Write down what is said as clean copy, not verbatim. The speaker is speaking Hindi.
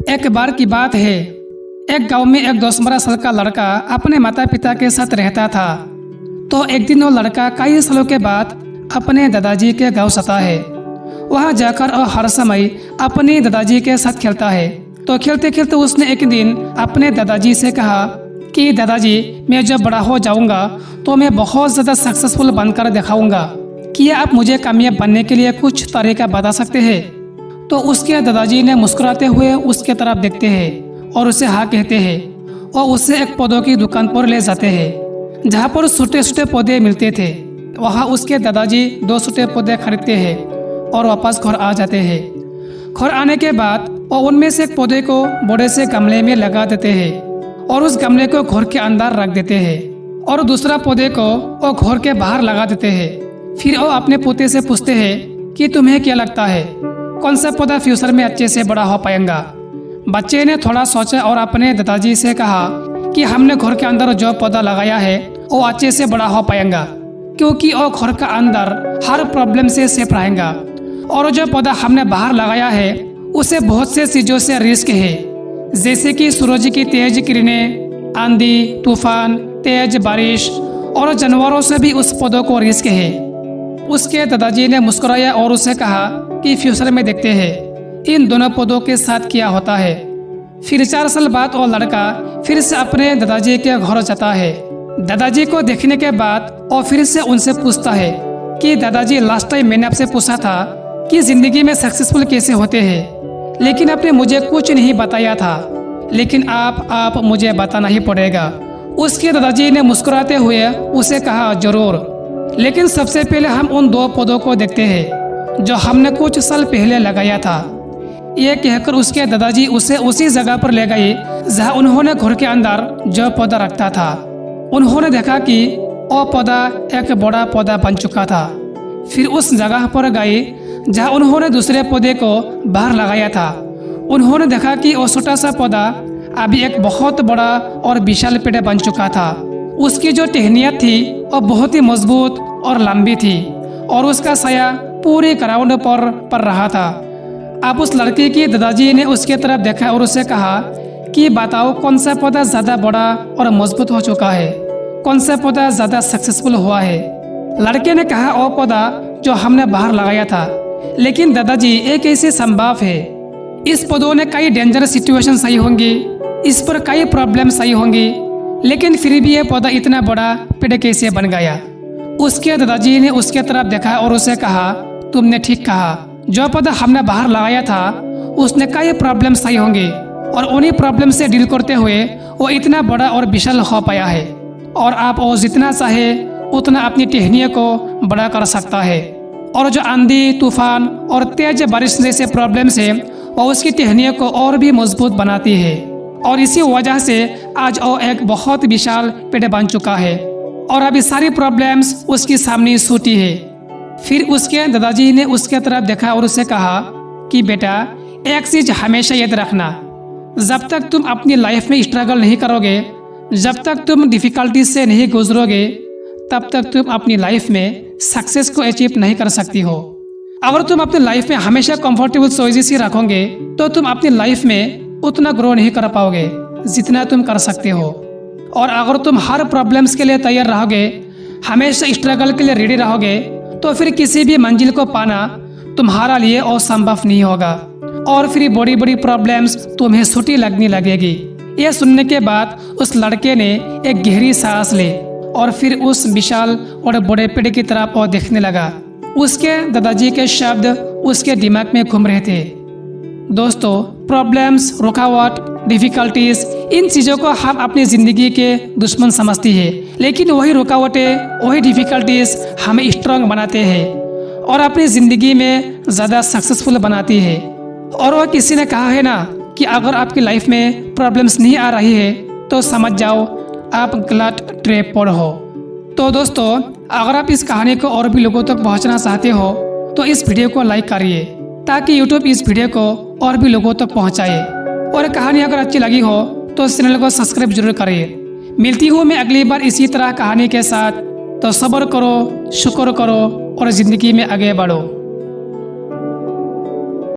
एक बार की बात है, एक गांव में एक 10-12 साल का लड़का अपने माता पिता के साथ रहता था। तो एक दिन वो लड़का कई सालों के बाद अपने दादाजी के गांव आता है। वहां जाकर वो हर समय अपने दादाजी के साथ खेलता है। तो खेलते खेलते उसने एक दिन अपने दादाजी से कहा कि दादाजी, मैं जब बड़ा हो जाऊंगा तो मैं बहुत ज़्यादा सक्सेसफुल बनकर दिखाऊंगा। क्या आप मुझे कामयाब बनने के लिए कुछ तरीका बता सकते हैं? तो उसके दादाजी ने मुस्कुराते हुए उसके तरफ देखते हैं और उसे हाँ कहते हैं और उसे एक पौधों की दुकान पर ले जाते हैं जहाँ पर छोटे छोटे पौधे मिलते थे। वहाँ उसके दादाजी 2 छोटे पौधे खरीदते हैं और वापस घर आ जाते हैं। घर आने के बाद वो उनमें से एक पौधे को बड़े से गमले में लगा देते हैं और उस गमले को घर के अंदर रख देते हैं और दूसरा पौधे को वो घर के बाहर लगा देते हैं। फिर वो अपने पोते से पूछते हैं कि तुम्हें क्या लगता है, कौन सा पौधा फ्यूचर में अच्छे से बड़ा हो पाएगा? बच्चे ने थोड़ा सोचा और अपने दादाजी से कहा कि हमने घर के अंदर जो पौधा लगाया है वो अच्छे से बड़ा हो पाएगा, क्योंकि वो घर का अंदर हर प्रॉब्लम से सेफ रहेगा। और जो पौधा हमने बाहर लगाया है उसे बहुत से चीज़ों से रिस्क है, जैसे कि सूरज की तेज किरणें, आंधी, तूफान, तेज बारिश और जानवरों से भी उस पौधों को रिस्क है। उसके दादाजी ने मुस्कुराया और उसे कहा कि फ्यूचर में देखते हैं इन दोनों पौधों के साथ क्या होता है। फिर 4 साल बाद वो लड़का फिर से अपने दादाजी के घर जाता है। दादाजी को देखने के बाद वो फिर से उनसे पूछता है कि दादाजी, लास्ट टाइम मैंने आपसे पूछा था कि जिंदगी में सक्सेसफुल कैसे होते हैं, लेकिन आपने मुझे कुछ नहीं बताया था, लेकिन आप मुझे बताना ही पड़ेगा। उसके दादाजी ने मुस्कुराते हुए उसे कहा, जरूर, लेकिन सबसे पहले हम उन 2 पौधों को देखते हैं जो हमने कुछ साल पहले लगाया था। ये कहकर उसके दादाजी उसे उसी जगह पर ले गए जहाँ उन्होंने घर के अंदर जो पौधा रखा था। उन्होंने देखा कि वो पौधा एक बड़ा पौधा बन चुका था। फिर उस जगह पर गए जहाँ उन्होंने दूसरे पौधे को बाहर लगाया था। उन्होंने देखा कि वो छोटा सा पौधा अभी एक बहुत बड़ा और विशाल पेड़ बन चुका था। उसकी जो टहनियाँ थी वो बहुत ही मजबूत और लंबी थी और उसका साया पूरे ग्राउंड पर पड़ रहा था। अब उस लड़के के दादाजी ने उसके तरफ देखा और उसे कहा कि बताओ, कौन सा पौधा ज़्यादा बड़ा और मजबूत हो चुका है, कौन सा पौधा ज़्यादा सक्सेसफुल हुआ है? लड़के ने कहा, वो पौधा जो हमने बाहर लगाया था। लेकिन दादाजी, एक ऐसे संभव है, इस पौधों ने कई डेंजर सिचुएशन सही होंगी, इस पर कई प्रॉब्लम सही होंगी, लेकिन फिर भी ये पौधा इतना बड़ा पेड़ कैसे बन गया? उसके दादाजी ने उसके तरफ देखा और उसे कहा, तुमने ठीक कहा, जो पौधा हमने बाहर लगाया था उसने कई प्रॉब्लम सही होंगे और उन्हीं प्रॉब्लम से डील करते हुए वो इतना बड़ा और विशाल हो पाया है। और आप वो जितना चाहे उतना अपनी टहनियों को बड़ा कर सकता है। और जो आंधी, तूफान और तेज बारिश जैसे प्रॉब्लम है वो उसकी टहनियों को और भी मजबूत बनाती है। और इसी वजह से आज वो एक बहुत विशाल पेड़ बन चुका है और अभी सारी प्रॉब्लम्स उसके सामने छूटी है। फिर उसके दादाजी ने उसके तरफ देखा और उसे कहा कि बेटा, एक चीज हमेशा याद रखना, जब तक तुम अपनी लाइफ में स्ट्रगल नहीं करोगे, जब तक तुम डिफिकल्टी से नहीं गुजरोगे, तब तक तुम अपनी लाइफ में सक्सेस को अचीव नहीं कर सकती हो। अगर तुम अपनी लाइफ में हमेशा कंफर्टेबल चॉइसेस ही रखोगे तो तुम अपनी लाइफ में उतना ग्रो नहीं कर पाओगे जितना तुम कर सकते हो। और अगर तुम हर प्रॉब्लम्स के लिए तैयार रहोगे, हमेशा स्ट्रगल के लिए रेडी रहोगे, तो फिर किसी भी मंजिल को पाना तुम्हारा लिए असंभव नहीं होगा और फिर बड़ी बड़ी प्रॉब्लम्स तुम्हें छोटी लगने लगेगी। यह सुनने के बाद उस लड़के ने एक गहरी सांस ली और फिर उस विशाल और बड़े पेड़ की तरफ और देखने लगा। उसके दादाजी के शब्द उसके दिमाग में घूम रहे थे। दोस्तों, प्रॉब्लम्स, रुकावट, डिफिकल्टीज, इन चीज़ों को हम अपनी ज़िंदगी के दुश्मन समझती है, लेकिन वही रुकावटें, वही डिफिकल्टीज हमें स्ट्रांग बनाते हैं और अपनी ज़िंदगी में ज़्यादा सक्सेसफुल बनाती है। और वह किसी ने कहा है ना कि अगर आपकी लाइफ में प्रॉब्लम्स नहीं आ रही है तो समझ जाओ आप गलत ट्रैप पर हो। तो दोस्तों, अगर आप इस कहानी को और भी लोगों तक पहुंचना चाहते हो तो इस वीडियो को लाइक करिए ताकि यूट्यूब इस वीडियो को और भी लोगों तक पहुंचाए। और कहानी अगर अच्छी लगी हो तो चैनल को सब्सक्राइब जरूर करिए। मिलती हूँ मैं अगली बार इसी तरह कहानी के साथ। तो सब्र करो, शुक्र करो और ज़िंदगी में आगे बढ़ो।